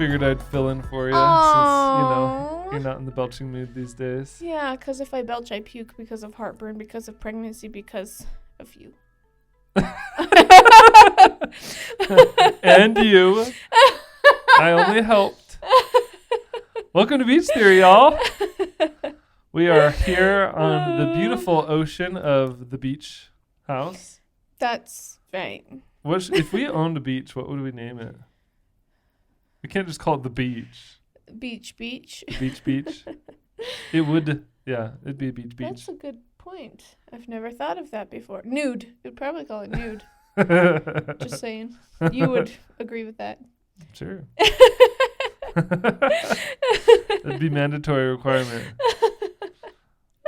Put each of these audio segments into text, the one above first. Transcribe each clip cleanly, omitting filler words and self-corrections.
figured I'd fill in for you Aww. since, you're not in the belching mood these days. Yeah, because if I belch, I puke because of heartburn, because of pregnancy, because of you. And you. I only helped. Welcome to Beach Theory, y'all. We are here on the beautiful ocean of the beach house. That's right. If we owned a beach, what would we name it? We can't just call it the beach. Beach. The beach. It would, it'd be a beach. That's a good point. I've never thought of that before. Nude. We'd probably call it nude. Just saying. You would agree with that. Sure. That'd be mandatory requirement.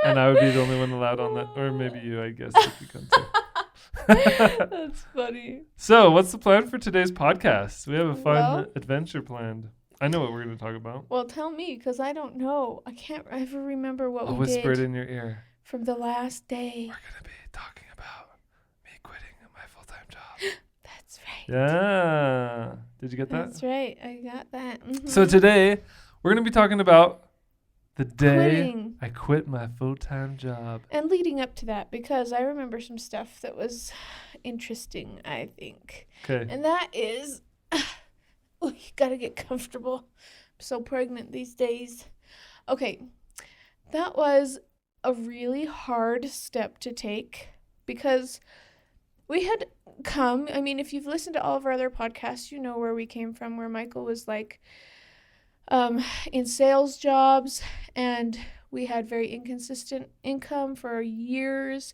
And I would be the only one allowed on that. Or maybe you, I guess, if you come to. That's funny. So, what's the plan for today's podcast? We have a fun adventure planned. I know what we're going to talk about. Well, tell me, because I don't know. I can't ever remember what we did. I'll whisper it in your ear. From the last day. We're going to be talking about me quitting my full-time job. That's right. Yeah. Did you get that? That's right. I got that. Mm-hmm. So today, we're going to be talking about the day Quitting. I quit my full-time job. And leading up to that, because I remember some stuff that was interesting, I think. Okay. And that is, you got to get comfortable. I'm so pregnant these days. Okay. That was a really hard step to take because we had come, I mean, if you've listened to all of our other podcasts, you know where we came from, where Michael was like in sales jobs, and we had very inconsistent income for years,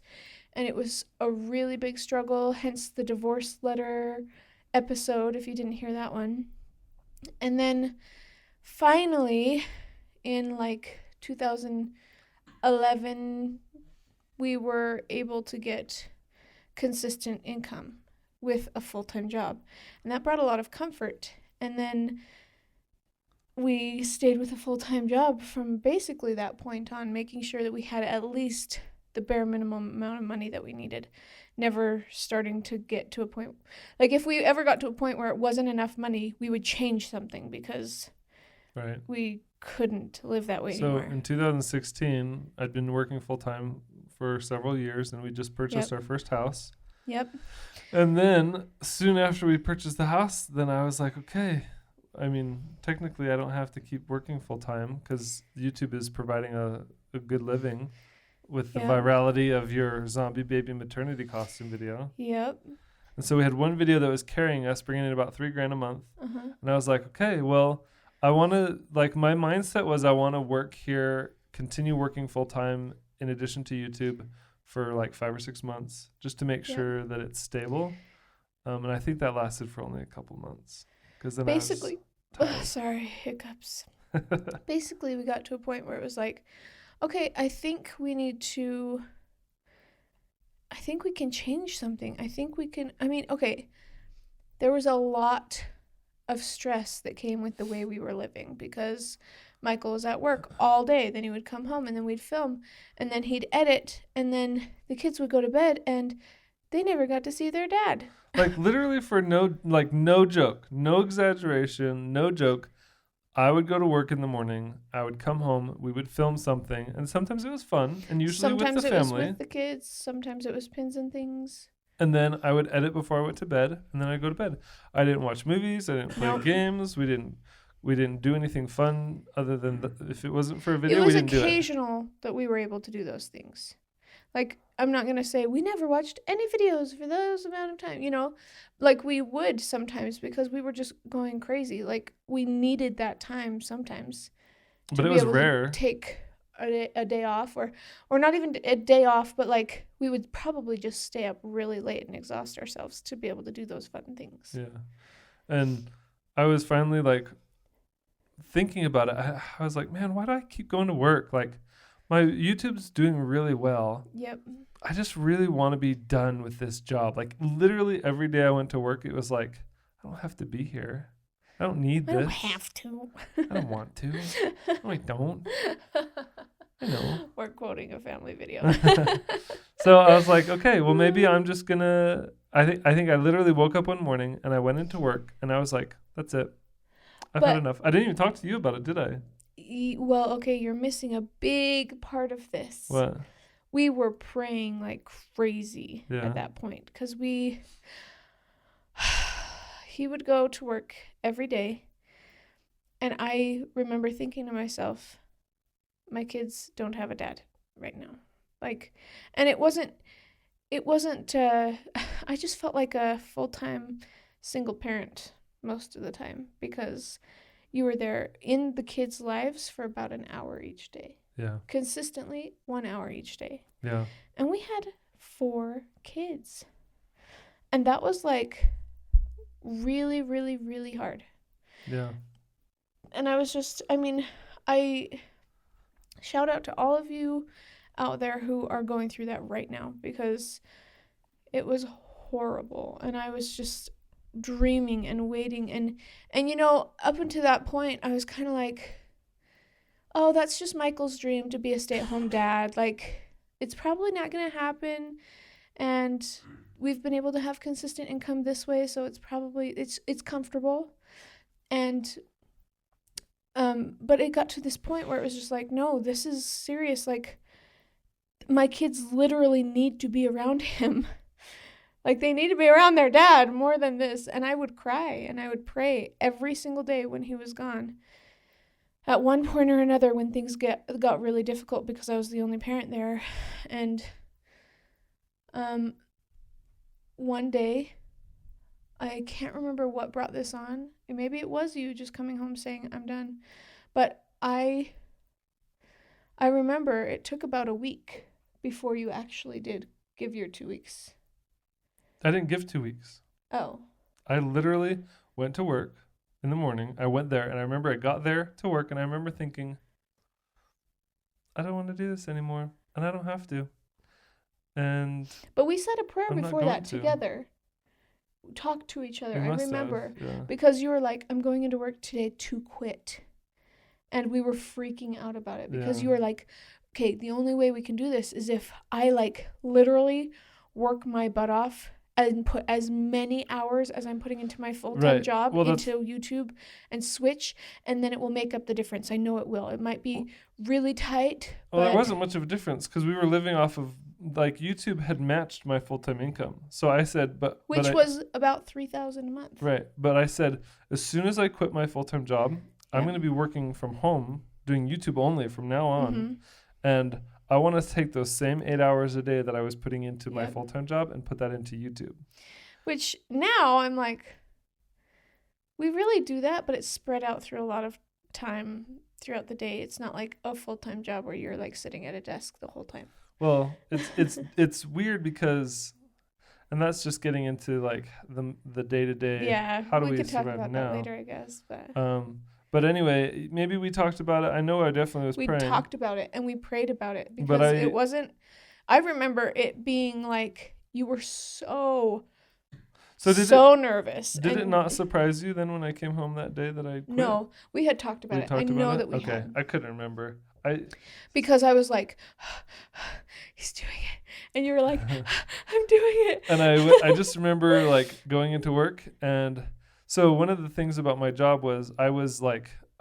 and it was a really big struggle, hence the divorce letter episode, if you didn't hear that one. And then finally, in like 2011, we were able to get consistent income with a full-time job, and that brought a lot of comfort. And then we stayed with a full-time job from basically that point on, making sure that we had at least the bare minimum amount of money that we needed, never starting to get to a point, like if we ever got to a point where it wasn't enough money, we would change something because we couldn't live that way anymore. So in 2016, I'd been working full-time for several years, and we just purchased our first house. Yep. And then soon after we purchased the house, then I was like, okay, I mean, technically I don't have to keep working full-time because YouTube is providing a good living with the virality of your zombie baby maternity costume video. Yep. And so we had one video that was carrying us, bringing in about $3,000 a month. Uh-huh. And I was like, okay, well, I want to, like, my mindset was I want to work here, continue working full-time in addition to YouTube for like 5 or 6 months just to make sure that it's stable. And I think that lasted for only a couple months. Because then sorry, hiccups. Basically, we got to a point where it was like, okay, I think we can change something. There was a lot of stress that came with the way we were living because Michael was at work all day. Then he would come home and then we'd film and then he'd edit and then the kids would go to bed and they never got to see their dad. Like literally for no joke, no exaggeration, no joke. I would go to work in the morning. I would come home. We would film something. And sometimes it was fun. And usually with the family. Sometimes it was with the kids. Sometimes it was pins and things. And then I would edit before I went to bed. And then I'd go to bed. I didn't watch movies. I didn't play games. We didn't do anything fun other than if it wasn't for a video, we didn't do it. It was occasional that we were able to do those things. Like, I'm not going to say we never watched any videos for those amount of time, Like, we would sometimes because we were just going crazy. Like, we needed that time sometimes. But it was rare. To take a day off or not even a day off, but, like, we would probably just stay up really late and exhaust ourselves to be able to do those fun things. Yeah. And I was finally, like, thinking about it. I was like, man, why do I keep going to work? Like, my YouTube's doing really well. Yep. I just really want to be done with this job. Like, literally every day I went to work, it was like, I don't have to be here. I don't need this. I don't have to. I don't want to. No, I don't. I know. We're quoting a family video. So I was like, okay, well, maybe I'm just going to, I think I literally woke up one morning and I went into work and I was like, that's it. I've had enough. I didn't even talk to you about it, did I? Well, okay, you're missing a big part of this. What? We were praying like crazy Yeah. at that point because he would go to work every day, and I remember thinking to myself, my kids don't have a dad right now. Like, and it wasn't I just felt like a full-time single parent most of the time because you were there in the kids' lives for about an hour each day. Yeah. Consistently 1 hour each day. Yeah. And we had 4 kids. And that was like really, really, really hard. Yeah. And I was just, I shout out to all of you out there who are going through that right now because it was horrible. And I was just dreaming and waiting. And you know, up until that point, I was kind of like, oh, that's just Michael's dream to be a stay-at-home dad. Like, it's probably not going to happen. And we've been able to have consistent income this way, so it's probably, it's comfortable. And, but it got to this point where it was just like, no, this is serious. Like, my kids literally need to be around him. Like, they need to be around their dad more than this. And I would cry and I would pray every single day when he was gone. At one point or another, when things got really difficult because I was the only parent there. And one day, I can't remember what brought this on. And maybe it was you just coming home saying, I'm done. But I remember it took about a week before you actually did give your 2 weeks. I didn't give 2 weeks. Oh. I literally went to work in the morning. I went there, and I remember I got there to work, and I remember thinking, I don't want to do this anymore, and I don't have to. But we said a prayer I'm before that together. Talked to each other. I remember. Yeah. Because you were like, I'm going into work today to quit. And we were freaking out about it because you were like, okay, the only way we can do this is if I like literally work my butt off and put as many hours as I'm putting into my full-time job into YouTube and switch, and then it will make up the difference. I know it will. It might be really tight. Well, there wasn't much of a difference because we were living off of, like, YouTube had matched my full-time income. So I said, which was about $3,000 a month. Right. But I said, as soon as I quit my full-time job, I'm going to be working from home, doing YouTube only from now on. Mm-hmm. And I want to take those same 8 hours a day that I was putting into my full-time job and put that into YouTube. Which now I'm like, we really do that, but it's spread out through a lot of time throughout the day. It's not like a full-time job where you're like sitting at a desk the whole time. Well, it's weird because, and that's just getting into like the day-to-day. Yeah, how do we could talk survive about now? That later, I guess. But anyway, maybe we talked about it. I know I definitely was praying. We talked about it and we prayed about it because it wasn't. I remember it being like you were so nervous. Did it not surprise you then when I came home that day that I quit? No, we had talked about it. I know that we had. Okay, I couldn't remember. Because I was like, he's doing it, and you were like, I'm doing it. And I just remember like going into work, and so one of the things about my job was I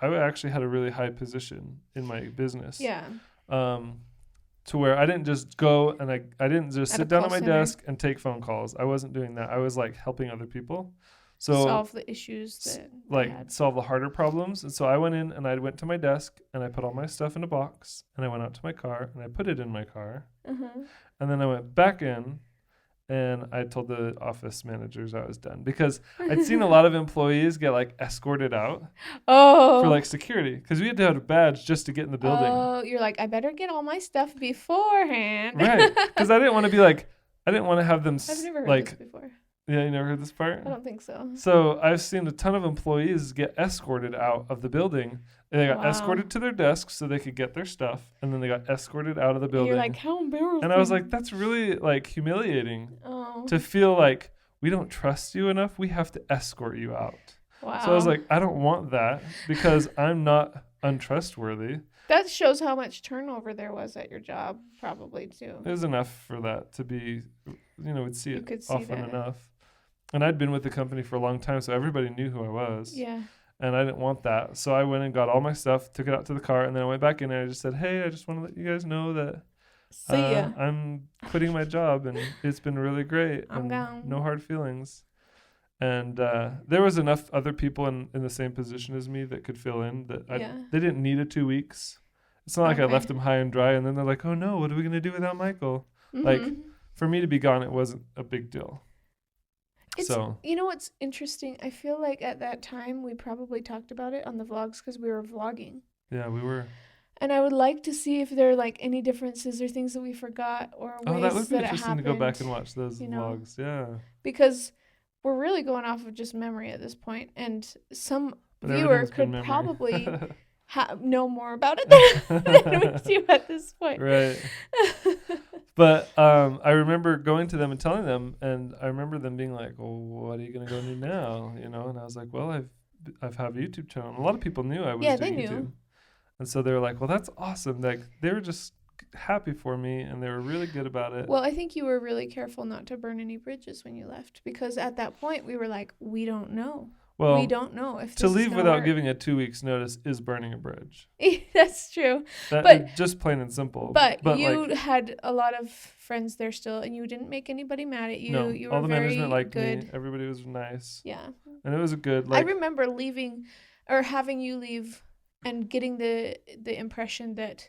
actually had a really high position in my business. Yeah. To where I didn't just go and I didn't just sit down at my desk and take phone calls. I wasn't doing that. I was like helping other people. So solve the issues that solve the harder problems. And so I went in and I went to my desk and I put all my stuff in a box and I went out to my car and I put it in my car. Mm-hmm. And then I went back in and I told the office managers I was done because I'd seen a lot of employees get like escorted out for like security because we had to have a badge just to get in the building. Oh, you're like, I better get all my stuff beforehand. Right. Because I didn't want to have them I've never heard this before. Yeah, you never heard this part? I don't think so. So I've seen a ton of employees get escorted out of the building. And they got escorted to their desks so they could get their stuff. And then they got escorted out of the building. You're like, how embarrassing. And I was like, that's really like humiliating to feel like we don't trust you enough. We have to escort you out. Wow. So I was like, I don't want that because I'm not untrustworthy. That shows how much turnover there was at your job, probably, too. There's enough for that to be, we'd see it often that. enough. And I'd been with the company for a long time, so everybody knew who I was. Yeah. And I didn't want that. So I went and got all my stuff, took it out to the car, and then I went back in and I just said, hey, I just want to let you guys know that See ya. I'm quitting my job, and it's been really great. I'm and gone. No hard feelings. And there was enough other people in the same position as me that could fill in that they didn't need a 2 weeks. It's not like I left them high and dry and then they're like, oh no, what are we going to do without Michael? Mm-hmm. Like, for me to be gone, it wasn't a big deal. You know what's interesting? I feel like at that time we probably talked about it on the vlogs because we were vlogging. Yeah, we were. And I would like to see if there are like any differences or things that we forgot or ways that would be that interesting it to go back and watch those vlogs. Yeah. Because we're really going off of just memory at this point, and some viewer could probably know more about it than we do at this point. Right. But I remember going to them and telling them, and I remember them being like, well, what are you going to go do now? And I was like, well, I've have a YouTube channel. And a lot of people knew I was doing they YouTube. knew. And so they were like, well, that's awesome. Like, they were just happy for me, and they were really good about it. Well, I think you were really careful not to burn any bridges when you left, because at that point we were like, we don't know. Well, we don't know if to leave without giving a 2 weeks notice is burning a bridge. That's true. But just plain and simple. But you had a lot of friends there still, and you didn't make anybody mad at you. No, you were all the very management liked good. me. Everybody was nice. Yeah. And it was a good. I remember leaving, or having you leave, and getting the impression that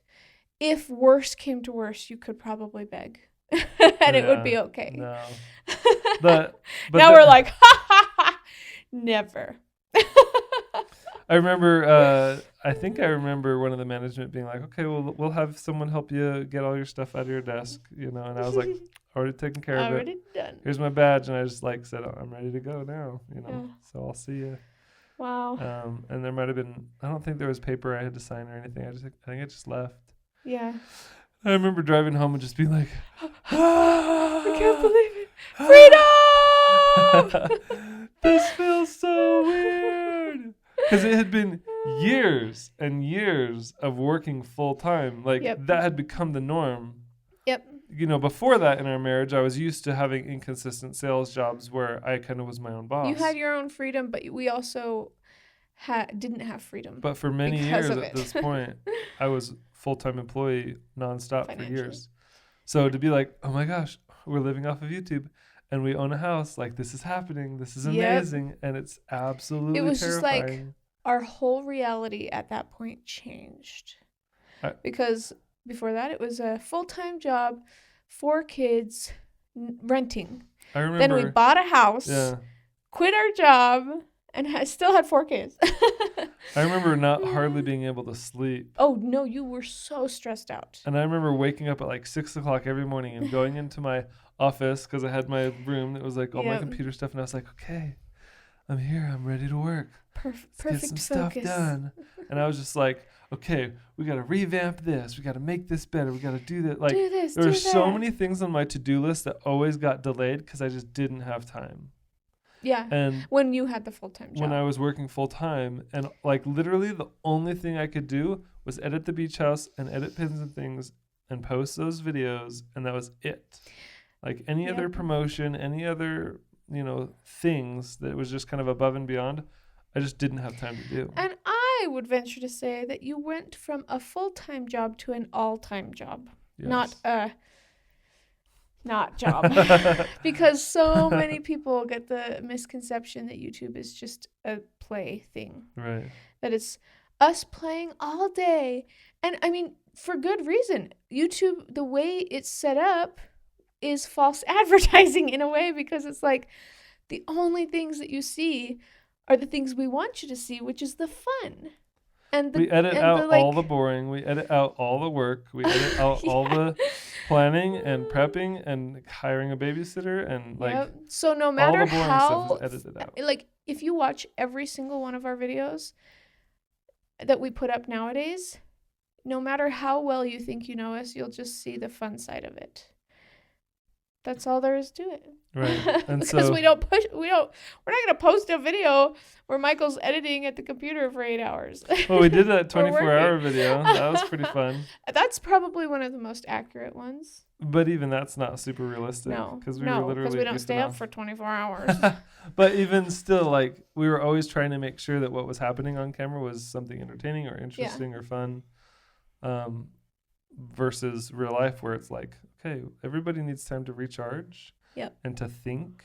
if worse came to worse, you could probably beg, and it would be okay. No. But now we're like, ha ha ha, never. I remember. I think I remember one of the management being like, "Okay, well, we'll have someone help you get all your stuff out of your desk," And I was like, "Already taken care of it. Already done. Here's my badge," and I just said, "I'm ready to go now," So I'll see you. Wow. And there might have been. I don't think there was paper I had to sign or anything. I think I just left. Yeah. I remember driving home and just being like, I can't believe it. Freedom! This feels so weird. Because it had been years and years of working full time. That had become the norm. Yep. Before that in our marriage, I was used to having inconsistent sales jobs where I kind of was my own boss. You had your own freedom, but we also didn't have freedom. But for many years at this point, I was full-time employee nonstop for years. So to be like, oh my gosh, we're living off of YouTube and we own a house, like this is happening, this is amazing, and it's absolutely terrifying. It was terrifying. Just like our whole reality at that point changed. Because before that, it was a full-time job, 4 kids, renting. I remember. Then we bought a house, quit our job, and still had 4 kids. I remember not hardly being able to sleep. Oh, no, you were so stressed out. And I remember waking up at like 6 o'clock every morning and going into my office because I had my room that was like all my computer stuff. And I was like, okay, I'm here. I'm ready to work. Perfect get some stuff done. And I was just like, okay, we got to revamp this. We got to make this better. We got to do that. Like, there were so many things on my to-do list that always got delayed because I just didn't have time. Yeah. And when you had the full-time job. When I was working full-time, and like literally the only thing I could do was edit the beach house and edit pins and things and post those videos, and that was it. Like any other promotion, any other, things that was just kind of above and beyond, I just didn't have time to do. And I would venture to say that you went from a full-time job to an all-time job. Yes. Not job. Because so many people get the misconception that YouTube is just a play thing. Right. That it's us playing all day. And I mean, for good reason. YouTube, the way it's set up, is false advertising in a way, because it's like the only things that you see are the things we want you to see, which is the fun. And we edit out all the boring. We edit out all the work. We edit out all the planning and prepping and hiring a babysitter and So no matter all the boring stuff is edited out. Like if you watch every single one of our videos that we put up nowadays, no matter how well you think you know us, you'll just see the fun side of it. That's all there is to it. Right. And because so we're not gonna post a video where Michael's editing at the computer for 8 hours. well, we did that We're 24-hour working. video. That was pretty fun. That's probably one of the most accurate ones. But even that's not super realistic. No, Because we were literally because we don't goofing stay up off. for 24 hours. But even still, like, we were always trying to make sure that what was happening on camera was something entertaining or interesting or fun, versus real life where it's like, okay, everybody needs time to recharge and to think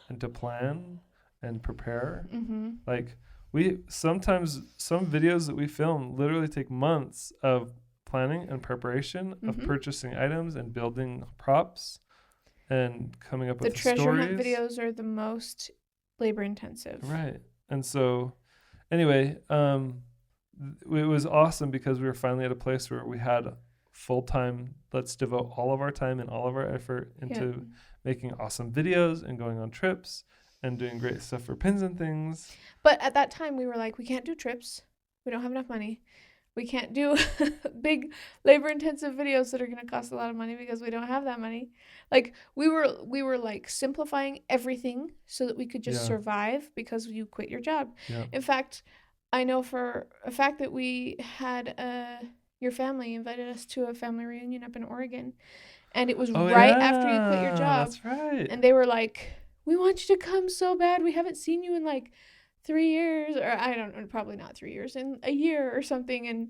and to plan and prepare. Mm-hmm. Like, we sometimes, some videos that we film literally take months of planning and preparation of purchasing items and building props and coming up with the treasure stories. hunt videos are the most labor intensive. Right. And so anyway, it was awesome because we were finally at a place where we had full-time, let's devote all of our time and all of our effort into making awesome videos and going on trips and doing great stuff for Pins and Things. But at that time we were like, we can't do trips. We don't have enough money. We can't do big labor-intensive videos that are going to cost a lot of money because we don't have that money. Like, we were like simplifying everything so that we could just survive because you quit your job. Yeah. In fact, I know for a fact that we had your family invited us to a family reunion up in Oregon, and it was after you quit your job. That's right. And they were like, "We want you to come so bad. We haven't seen you in like 3 years, or I don't know, probably not 3 years, in a year or something."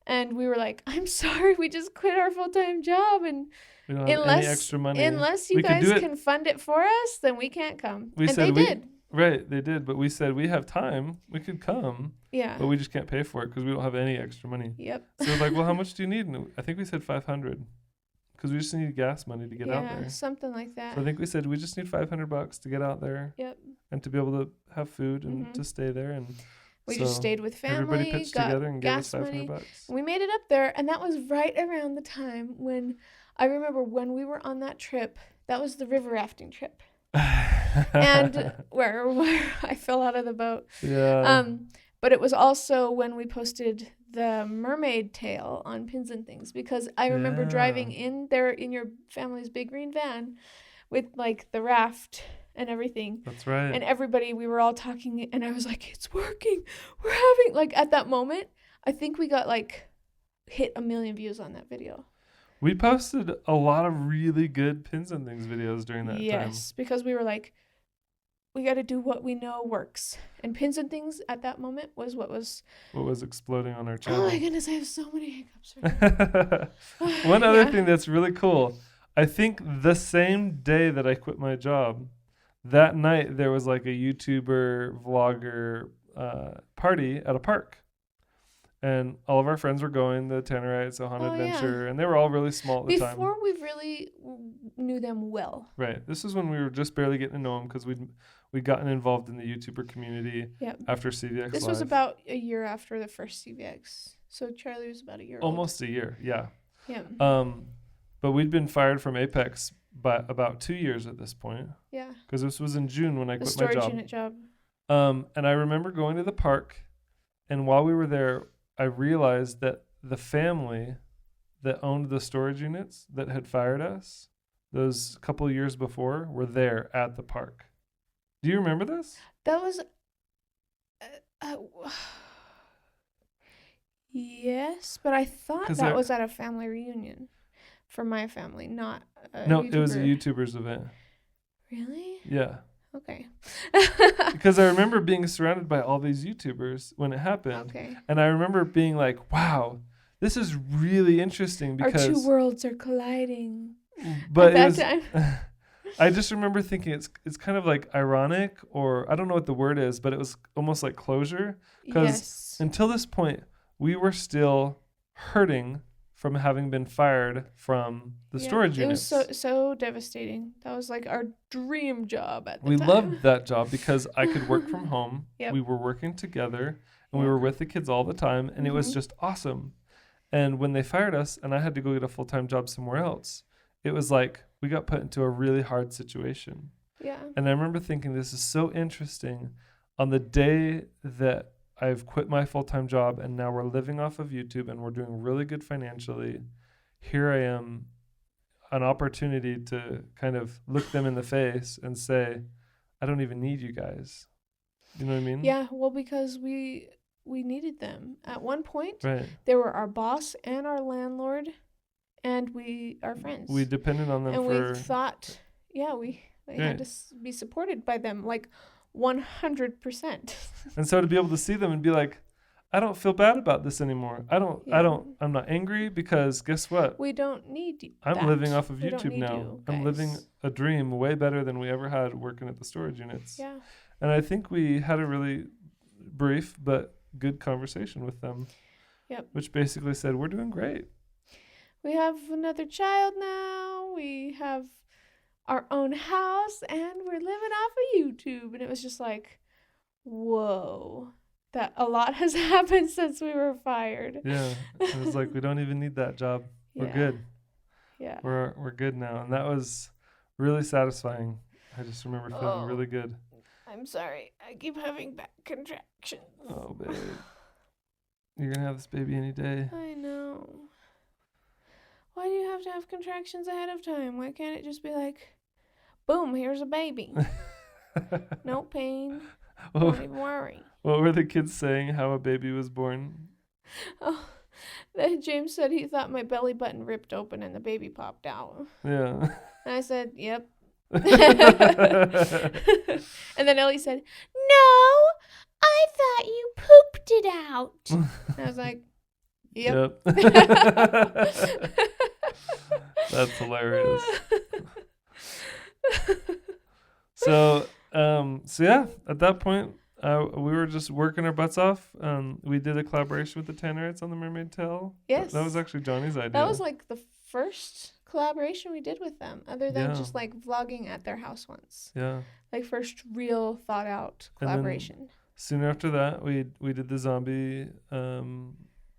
And we were like, "I'm sorry, we just quit our full-time job, and we don't have any extra money. Unless you guys can fund it for us, then we can't come." And they did. Right, they did. But we said, we have time. We could come. Yeah. But we just can't pay for it because we don't have any extra money. Yep. So we're like, well, how much do you need? And I think we said $500 because we just need gas money to get out there. Yeah, something like that. So I think we said we just need $500 to get out there. Yep. And to be able to have food and to stay there. And we just stayed with family. Everybody pitched together and gave us $500. We made it up there, and that was right around the time when I remember when we were on that trip. That was the river rafting trip. And where I fell out of the boat. Yeah. But it was also when we posted the mermaid tale on Pins and Things, because I remember driving in there in your family's big green van with like the raft and everything. That's right. And everybody, we were all talking, and I was like, "It's working. We're having," like, at that moment, I think we got like hit 1 million views on that video. We posted a lot of really good Pins and Things videos during that time. Yes, because we were like, we got to do what we know works. And Pins and Things at that moment was what was exploding on our channel. Oh my goodness, I have so many hiccups right now. One other thing that's really cool, I think the same day that I quit my job, that night there was like a YouTuber vlogger party at a park. And all of our friends were going, the Tannerites, Ohana Adventure, and they were all really small at the time. Before we really knew them well. Right. This is when we were just barely getting to know them because we'd gotten involved in the YouTuber community after CVX This Live. was about a year after the first CVX. So Charlie was about a year Almost a year, yeah. Yeah. But we'd been fired from Apex by about 2 years at this point. Yeah. Because this was in June when I quit my job. The storage unit job. And I remember going to the park, and while we were there, I realized that the family that owned the storage units that had fired us those couple of years before were there at the park. Do you remember this? That was... yes, but I thought that was at a family reunion for my family, not No, YouTuber. It was a YouTuber's event. Really? Yeah. Okay. Because I remember being surrounded by all these YouTubers when it happened. Okay. And I remember being like, wow, this is really interesting because... Our two worlds are colliding but at that time. I just remember thinking it's kind of like ironic, or I don't know what the word is, but it was almost like closure. Because until this point, we were still hurting from having been fired from the storage units. It was so devastating. That was like our dream job at the time. We loved that job because I could work from home. Yep. We were working together, and we were with the kids all the time, and it was just awesome. And when they fired us and I had to go get a full-time job somewhere else, it was like we got put into a really hard situation. Yeah. And I remember thinking, this is so interesting. On the day that I've quit my full-time job and now we're living off of YouTube and we're doing really good financially, here I am an opportunity to kind of look them in the face and say, I don't even need you guys. You know what I mean? Yeah, well, because we needed them. At one point, Right. they were our boss and our landlord, and we are friends. We depended on them and for... we thought, yeah, we Right. had to be supported by them, like 100%. And so to be able to see them and be like, I don't feel bad about this anymore. I'm not angry because guess what? We don't need you. I'm living off of We don't YouTube need now. you, I'm living guys. a dream way better than we ever had working at the storage units. Yeah. And I think we had a really brief but good conversation with them. Yep. Which basically said, we're doing great. We have another child now. We have our own house, and we're living off of YouTube. And it was just like, whoa, that a lot has happened since we were fired. Yeah. It was like, we don't even need that job. Yeah. We're good. Yeah. We're good now. And that was really satisfying. I just remember feeling really good. I'm sorry. I keep having back contractions. Oh, babe. You're going to have this baby any day. I know. Why do you have to have contractions ahead of time? Why can't it just be like, boom, here's a baby. No pain. Don't even worry. What were the kids saying how a baby was born? Oh, James said he thought my belly button ripped open and the baby popped out. Yeah. And I said, yep. And then Ellie said, no, I thought you pooped it out. And I was like, yep. That's hilarious. So yeah, at that point, we were just working our butts off. We did a collaboration with the Tannerites on the Mermaid Tale. Yes. That was actually Johnny's idea. That was like the first collaboration we did with them, other than just like vlogging at their house once. Yeah. Like first real thought out collaboration. Soon after that, we did the zombie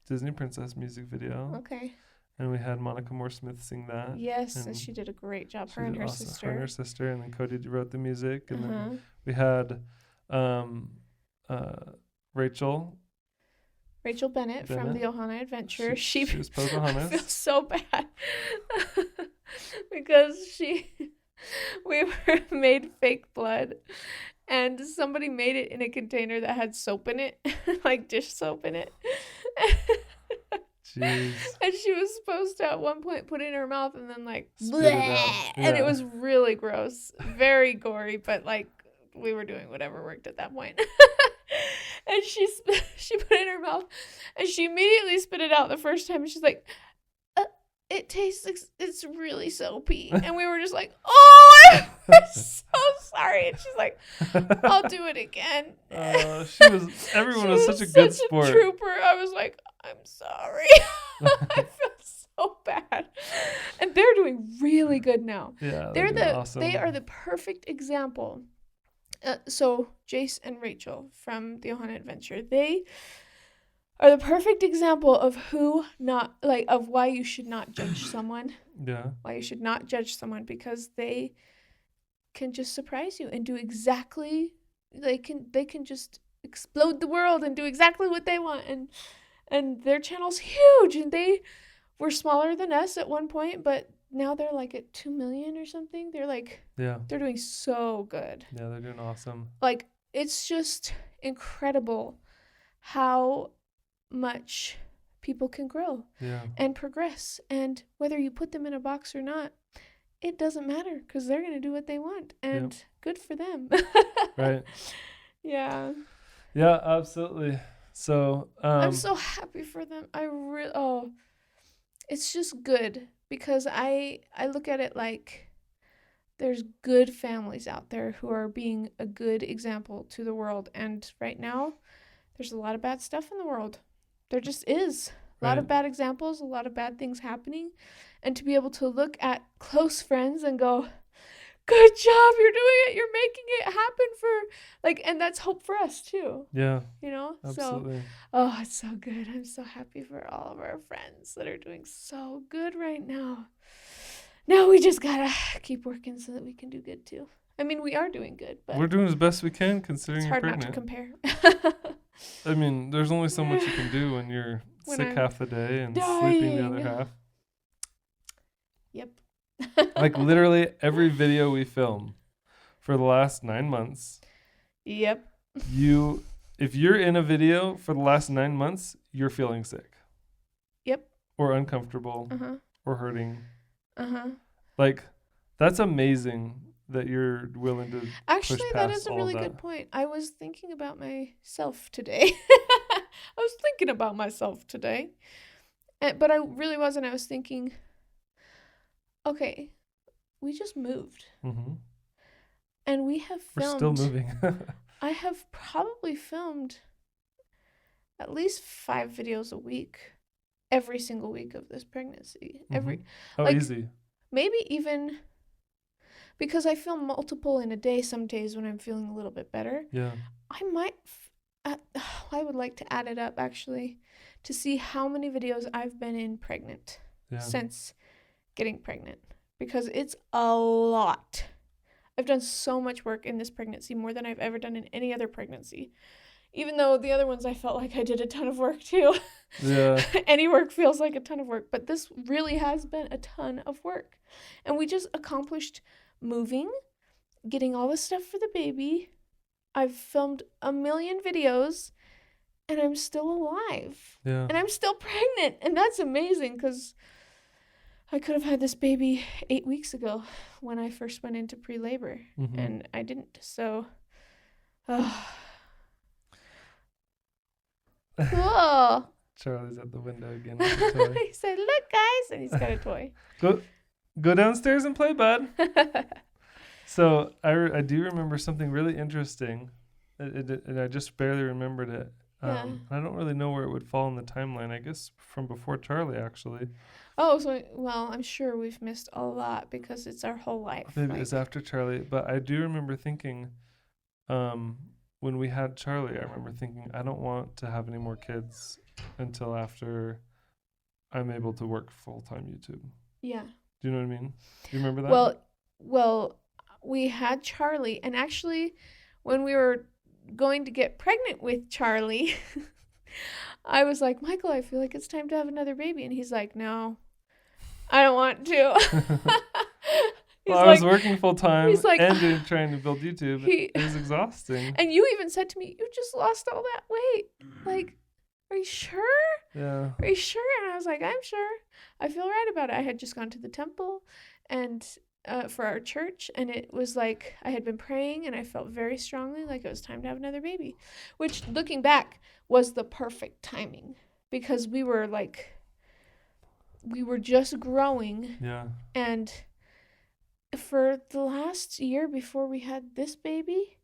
Disney Princess music video. Okay. And we had Monica Moore Smith sing that. Yes, and she did a great job. Her and her sister. Her and her sister, and then Cody wrote the music, and then we had Rachel Bennett from the Ohana Adventure. She was Pocahontas. I feel so bad because we made fake blood, and somebody made it in a container that had soap in it, like dish soap in it. Jeez. And she was supposed to at one point put it in her mouth and then like spit it out. And it was really gross, very gory, but like we were doing whatever worked at that point. And she put it in her mouth, and she immediately spit it out the first time. And she's like, "It tastes like it's really soapy." And we were just like, "Oh, I'm so sorry." And she's like, "I'll do it again." Everyone was such a good sport. A trooper. I was like, "I'm sorry." I feel so bad. And they're doing really good now. Yeah, awesome. They are the perfect example. So Jace and Rachel from the Ohana Adventure, they are the perfect example of of why you should not judge someone. Yeah. Why you should not judge someone, because they can just surprise you and do exactly, they can just explode the world and do exactly what they want. And their channel's huge, and they were smaller than us at one point, but now they're like at 2 million or something. They're like, they're doing so good. Yeah, they're doing awesome. Like, it's just incredible how much people can grow and progress. And whether you put them in a box or not, it doesn't matter, because they're going to do what they want. And good for them. Right. Yeah. Yeah, absolutely. So I'm so happy for them. It's just good, because I look at it like there's good families out there who are being a good example to the world. And right now, there's a lot of bad stuff in the world. There just is. A lot of bad examples, a lot of bad things happening. And to be able to look at close friends and go, good job, you're doing it, you're making it happen and that's hope for us too. Yeah. You know? Absolutely. So, it's so good. I'm so happy for all of our friends that are doing so good right now. Now we just gotta keep working so that we can do good too. I mean, we are doing good, but we're doing as best we can considering it's hard you're not to pregnant. compare. I mean, there's only so much you can do when you're sick half the day and sleeping the other half. Yep. Like literally every video we film for the last 9 months, Yep. if you're in a video for the last 9 months, you're feeling sick. Yep. Or uncomfortable. Uh-huh. Or hurting. Uh-huh. Like, that's amazing that you're willing to Actually, push that past is a all really that. good point. I was thinking about myself today. I was thinking about myself today. But I really wasn't. I was thinking, okay, we just moved. Mm-hmm. And we have We're filmed. still moving. I have probably filmed at least 5 videos a week. Every single week of this pregnancy. Oh, like, easy. Maybe even because I film multiple in a day some days when I'm feeling a little bit better. Yeah. I would like to add it up actually to see how many videos I've been in pregnant since getting pregnant, because it's a lot. I've done so much work in this pregnancy, more than I've ever done in any other pregnancy. Even though the other ones I felt like I did a ton of work too. Yeah. Any work feels like a ton of work, but this really has been a ton of work. And we just accomplished moving, getting all the stuff for the baby. I've filmed a million videos, and I'm still alive. Yeah. And I'm still pregnant, and that's amazing, because I could have had this baby 8 weeks ago when I first went into pre-labor, and I didn't. So, cool. Charlie's at the window again with a toy. He said, "Look, guys," and he's got a toy. Go downstairs and play, bud. So I do remember something really interesting, and I just barely remembered it. Yeah. I don't really know where it would fall in the timeline. I guess from before Charlie, actually. Oh, so, well, I'm sure we've missed a lot because it's our whole life. Maybe it's after Charlie, but I do remember thinking, when we had Charlie, I remember thinking, I don't want to have any more kids until after I'm able to work full-time YouTube. Yeah. Do you know what I mean? Do you remember that? Well, we had Charlie, and actually, when we were going to get pregnant with Charlie, I was like, Michael, I feel like it's time to have another baby. And he's like, no, I don't want to. I was working full time like, and trying to build YouTube. It was exhausting. And you even said to me, you just lost all that weight. Like, are you sure? Yeah. Are you sure? And I was like, I'm sure. I feel right about it. I had just gone to the temple and for our church, and it was like I had been praying, and I felt very strongly like it was time to have another baby, which, looking back, was the perfect timing, because we were just growing. Yeah. And for the last year before we had this baby,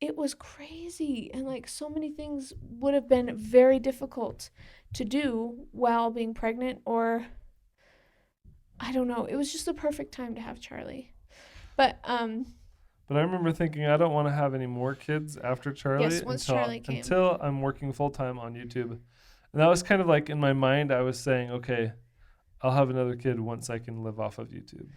it was crazy, and like so many things would have been very difficult to do while being pregnant, or I don't know. It was just the perfect time to have Charlie. But I remember thinking I don't want to have any more kids after Charlie. Yes, once Charlie came. Until I'm working full time on YouTube. And that was kind of like in my mind, I was saying, okay, I'll have another kid once I can live off of YouTube.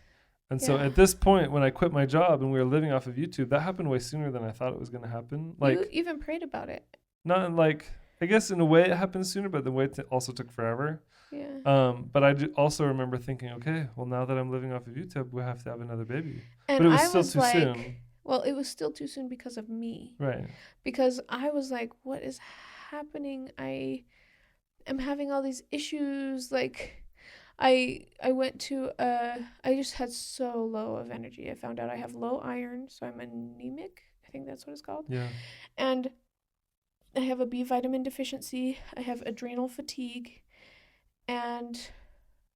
And so at this point, when I quit my job and we were living off of YouTube, that happened way sooner than I thought it was going to happen. Like, you even prayed about it. Not like, I guess in a way it happened sooner, but the way it also took forever. Yeah. But I also remember thinking, okay, well, now that I'm living off of YouTube, we have to have another baby. And but it was still too soon. Well, it was still too soon because of me. Right. Because I was like, what is happening? I am having all these issues. Like, I went to, I just had so low of energy. I found out I have low iron, so I'm anemic. I think that's what it's called. Yeah. And I have a B vitamin deficiency. I have adrenal fatigue. And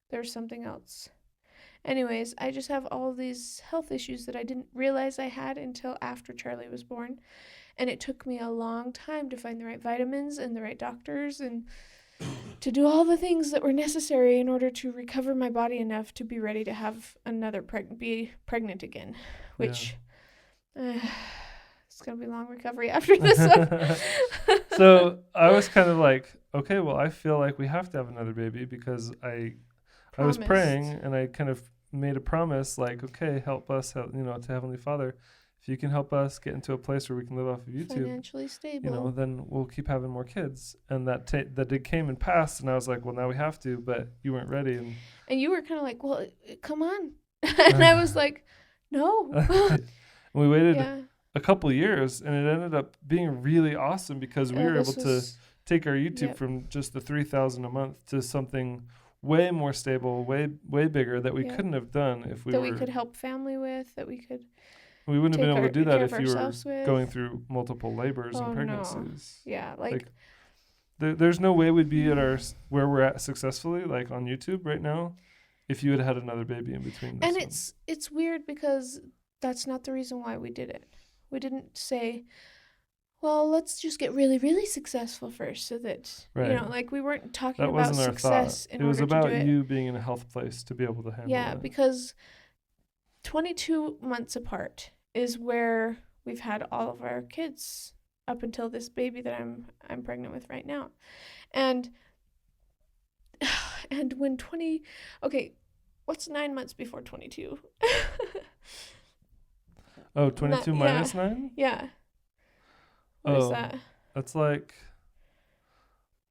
there's something else. Anyways, I just have all these health issues that I didn't realize I had until after Charlie was born. And it took me a long time to find the right vitamins and the right doctors and to do all the things that were necessary in order to recover my body enough to be ready to have another be pregnant again, which it's going to be a long recovery after this one. So I was kind of like, okay, well, I feel like we have to have another baby because I was praying and I kind of made a promise, like, okay, help us, to Heavenly Father. If you can help us get into a place where we can live off of YouTube, financially stable, then we'll keep having more kids. And that it came and passed, and I was like, well, now we have to, but you weren't ready. And you were kind of like, well, come on, And I was like, no. We waited Yeah. a couple years, and it ended up being really awesome because we were able to take our YouTube from just the 3,000 a month to something way more stable, way bigger that we couldn't have done if we we could help family with, that we wouldn't have been able to do that if you were with. going through multiple labors and pregnancies. No. Yeah, like there's no way we'd be at where we're at successfully, like on YouTube right now, if you had had another baby in between. And it's weird because that's not the reason why we did it. We didn't say, well, let's just get really, really successful first, so that like we weren't talking about success. It was about you being in a health place to be able to handle it. Yeah, because 22 months apart is where we've had all of our kids up until this baby that I'm pregnant with right now. And when what's 9 months before 22? 22 minus 9? Yeah. What is that? That's like,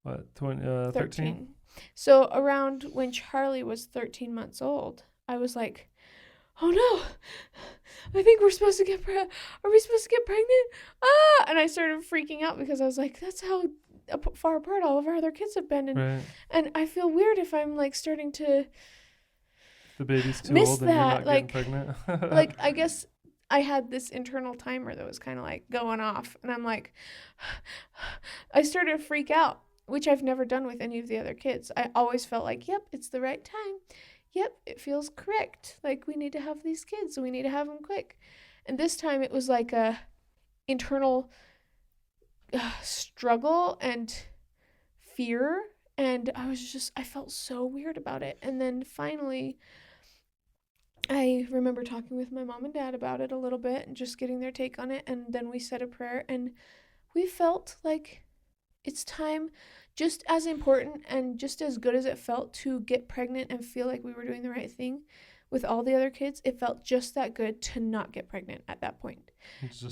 what, 13? So around when Charlie was 13 months old, I was like, oh no, I think we're supposed to get pregnant. Are we supposed to get pregnant? And I started freaking out because I was like, that's how far apart all of our other kids have been. And I feel weird if I'm like starting to the baby's too miss old and that. you're not getting pregnant. Like, I guess I had this internal timer that was kind of like going off, and I'm like, I started to freak out, which I've never done with any of the other kids. I always felt like, yep, it's the right time. Yep, it feels correct. Like, we need to have these kids, so we need to have them quick. And this time it was like a internal struggle and fear, and I felt so weird about it. And then finally, I remember talking with my mom and dad about it a little bit and just getting their take on it, and then we said a prayer, and we felt like it's time, just as important and just as good as it felt to get pregnant and feel like we were doing the right thing with all the other kids, it felt just that good to not get pregnant at that point.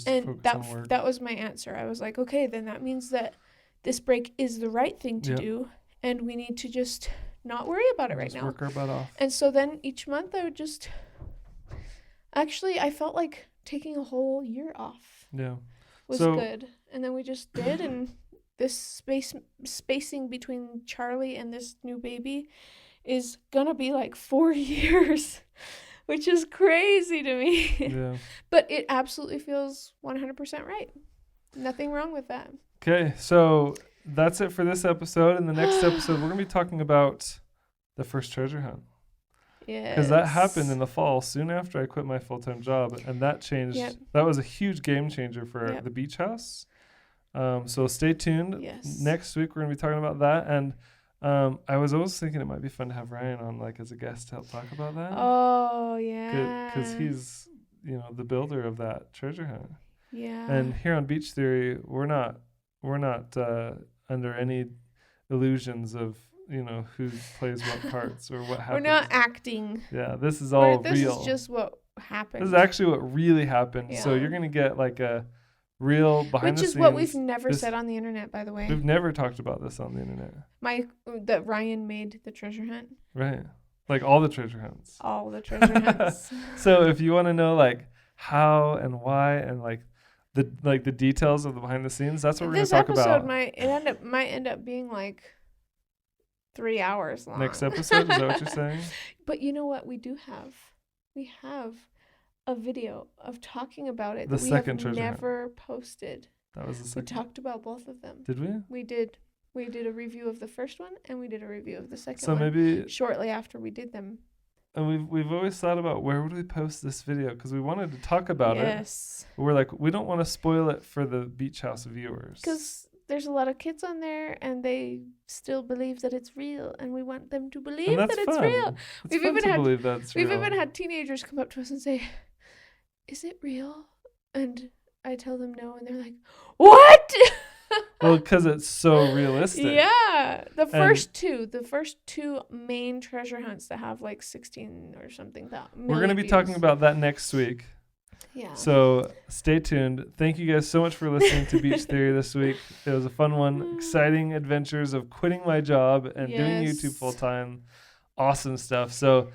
And that was my answer. I was like, okay, then that means that this break is the right thing to do, and we need to just not worry about it right now. Work our butt off. And so then each month I would just, actually, I felt like taking a whole year off. Yeah. Was good. And then we just did, and this spacing between Charlie and this new baby is gonna be like 4 years, which is crazy to me. Yeah. But it absolutely feels 100% right. Nothing wrong with that. Okay, so that's it for this episode. In the next episode, we're gonna be talking about the first treasure hunt. Yeah. Because that happened in the fall, soon after I quit my full-time job, and that changed. Yep. That was a huge game changer for the beach house. So stay tuned. Yes. Next week we're gonna be talking about that, and I was always thinking it might be fun to have Ryan on, like, as a guest to help talk about that. Oh yeah. Because he's, the builder of that treasure hunt. Yeah. And here on Beach Theory, we're not under any illusions of who plays what parts or what happens. We're not acting. Yeah, this is all real. This is just what happened. This is actually what really happened. Yeah. So you're gonna get like a real behind the scenes. Which is what we've never said on the internet, by the way. We've never talked about this on the internet. That Ryan made the treasure hunt. Right. Like all the treasure hunts. All the treasure hunts. So if you want to know like how and why and like the details of the behind the scenes, that's what we're gonna talk about. This episode might end up being like 3 hours long. Next episode, is that what you're saying? But you know what we do have? We have a video of talking about it the that we second have treasure never hunt. Posted. That was the second. We talked about both of them. Did we? We did. We did a review of the first one, and we did a review of the second so one. So maybe shortly after we did them. And we've always thought about where would we post this video, because we wanted to talk about it. Yes. We're like, we don't want to spoil it for the Beach House viewers. Because there's a lot of kids on there, and they still believe that it's real, and we want them to believe that it's real. We've even had teenagers come up to us and say, "Is it real?" And I tell them no, and they're like, "What?" Well, because it's so realistic. Yeah, the first two main treasure hunts that have like 16 or something. We're gonna be talking about that next week. Yeah. So stay tuned. Thank you guys so much for listening to Beach Theory this week. It was a fun one. Exciting adventures of quitting my job and doing YouTube full time. Awesome stuff. So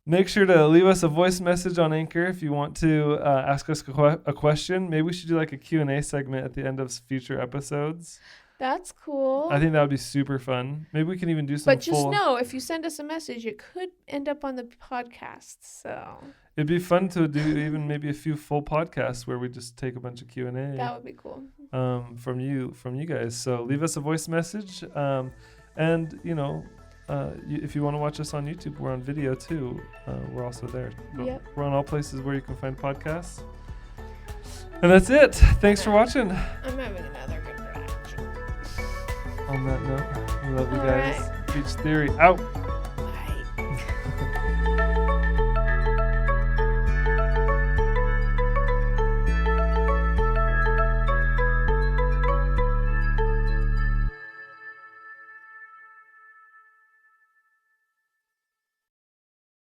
Make sure to leave us a voice message on Anchor if you want to ask us a question. Maybe we should do like a Q&A segment at the end of future episodes. That's cool. I think that would be super fun. Maybe we can even do some But just know, if you send us a message, it could end up on the podcast. So it'd be fun to do even maybe a few full podcasts where we just take a bunch of Q&A. That would be cool. From you guys. So leave us a voice message. And, you know, if you want to watch us on YouTube, we're on video too. We're also there. Yep. We're on all places where you can find podcasts. And that's it. Thanks for watching. I'm having another good reaction. On that note, we love you All guys. right. Beach Theory out.